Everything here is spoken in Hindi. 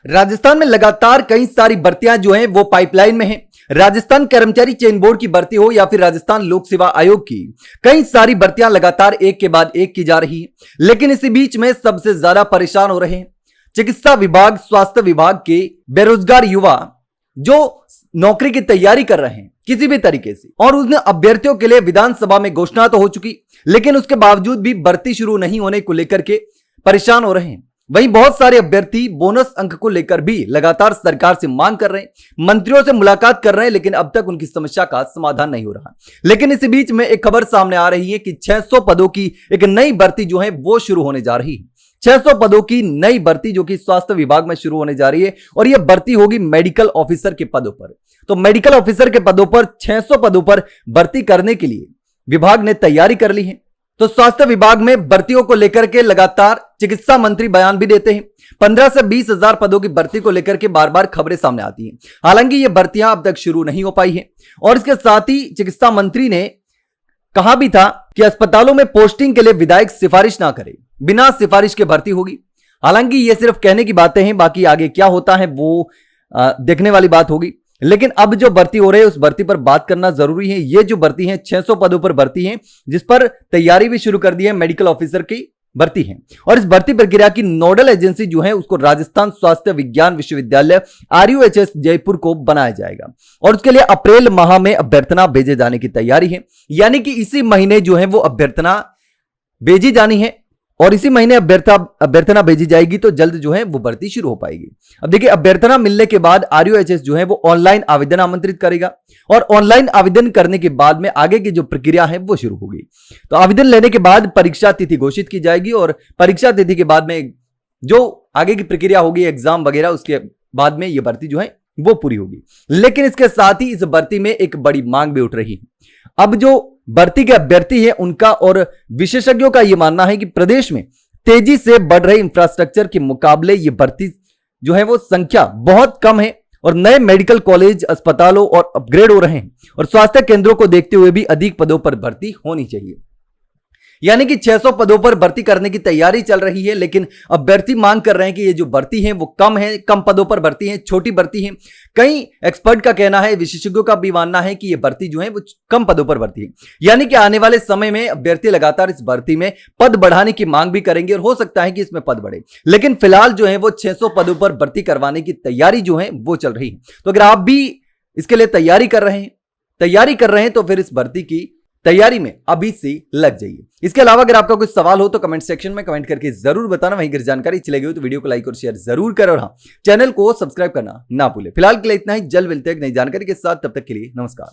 राजस्थान में लगातार कई सारी भर्तियां जो हैं वो पाइपलाइन में हैं। राजस्थान कर्मचारी चयन बोर्ड की भर्ती हो या फिर राजस्थान लोक सेवा आयोग की, कई सारी भर्तियां लगातार एक के बाद एक की जा रही है। लेकिन इसी बीच में सबसे ज्यादा परेशान हो रहे हैं चिकित्सा विभाग, स्वास्थ्य विभाग के बेरोजगार युवा जो नौकरी की तैयारी कर रहे हैं किसी भी तरीके से, और उसने अभ्यर्थियों के लिए विधानसभा में घोषणा तो हो चुकी, लेकिन उसके बावजूद भी भर्ती शुरू नहीं होने को लेकर के परेशान हो रहे हैं। वहीं बहुत सारे अभ्यर्थी बोनस अंक को लेकर भी लगातार सरकार से मांग कर रहे हैं, मंत्रियों से मुलाकात कर रहे हैं, लेकिन अब तक उनकी समस्या का समाधान नहीं हो रहा। लेकिन इसी बीच में एक खबर सामने आ रही है कि 600 पदों की एक नई भर्ती जो है वो शुरू होने जा रही है। 600 पदों की नई भर्ती जो कि स्वास्थ्य विभाग में शुरू होने जा रही है, और यह भर्ती होगी मेडिकल ऑफिसर के पदों पर। तो मेडिकल ऑफिसर के पदों पर 600 पदों पर भर्ती करने के लिए विभाग ने तैयारी कर ली है। तो स्वास्थ्य विभाग में भर्तियों को लेकर के लगातार चिकित्सा मंत्री बयान भी देते हैं। 15 से 20 हजार पदों की भर्ती को लेकर के बार बार खबरें सामने आती हैं। हालांकि ये भर्तियां अब तक शुरू नहीं हो पाई है, और इसके साथ ही चिकित्सा मंत्री ने कहा भी था कि अस्पतालों में पोस्टिंग के लिए विधायक सिफारिश ना करे, बिना सिफारिश के भर्ती होगी। हालांकि ये सिर्फ कहने की बातें हैं, बाकी आगे क्या होता है वो देखने वाली बात होगी। लेकिन अब जो भर्ती हो रही है उस भर्ती पर बात करना जरूरी है। ये जो भर्ती है 600 पदों पर भर्ती है, जिस पर तैयारी भी शुरू कर दी है, मेडिकल ऑफिसर की भर्ती है। और इस भर्ती प्रक्रिया की नोडल एजेंसी जो है उसको राजस्थान स्वास्थ्य विज्ञान विश्वविद्यालय RUHS जयपुर को बनाया जाएगा, और उसके लिए अप्रैल माह में अभ्यर्थना भेजे जाने की तैयारी है। यानी कि इसी महीने जो है वो अभ्यर्थना भेजी जानी है, और इसी महीने अभ्यर्थना भेजी जाएगी, तो जल्द जो है वो भर्ती शुरू हो पाएगी। अब देखिए, अभ्यर्थना मिलने के बाद RUHS जो है वो ऑनलाइन आवेदन आमंत्रित करेगा, और ऑनलाइन आवेदन करने के बाद में आगे की जो प्रक्रिया है वो शुरू होगी। तो आवेदन लेने के बाद परीक्षा तिथि घोषित की जाएगी, और परीक्षा तिथि के बाद में जो आगे की प्रक्रिया होगी, एग्जाम वगैरह, उसके बाद में ये भर्ती जो है वो पूरी होगी। लेकिन इसके साथ ही इस भर्ती में एक बड़ी मांग भी उठ रही है। अब जो भर्ती के अभ्यर्थी है उनका और विशेषज्ञों का यह मानना है कि प्रदेश में तेजी से बढ़ रहे इंफ्रास्ट्रक्चर के मुकाबले ये भर्ती जो है वो संख्या बहुत कम है, और नए मेडिकल कॉलेज, अस्पतालों और अपग्रेड हो रहे हैं, और स्वास्थ्य केंद्रों को देखते हुए भी अधिक पदों पर भर्ती होनी चाहिए। यानी कि 600 पदों पर भर्ती करने की तैयारी चल रही है, लेकिन अभ्यर्थी मांग कर रहे हैं कि ये जो भर्ती है वो कम है, कम पदों पर भर्ती है, छोटी भर्ती है। कई एक्सपर्ट का कहना है, विशेषज्ञों का भी मानना है कि ये भर्ती जो है वो कम पदों पर भर्ती है। यानी कि आने वाले समय में अभ्यर्थी लगातार इस भर्ती में पद बढ़ाने की मांग भी करेंगे, और हो सकता है कि इसमें पद बढ़े। लेकिन फिलहाल जो है वो 600 पदों पर भर्ती करवाने की तैयारी जो है वो चल रही है। तो अगर आप भी इसके लिए तैयारी कर रहे हैं तो फिर इस भर्ती की तैयारी में अभी से लग जाइए। इसके अलावा अगर आपका कुछ सवाल हो तो कमेंट सेक्शन में कमेंट करके जरूर बताना। वहीं अगर जानकारी अच्छी लगी हो तो वीडियो को लाइक और शेयर जरूर करें, और हाँ, चैनल को सब्सक्राइब करना ना भूलें। फिलहाल के लिए इतना ही, जल्द मिलते हैं नई जानकारी के साथ, तब तक के लिए नमस्कार।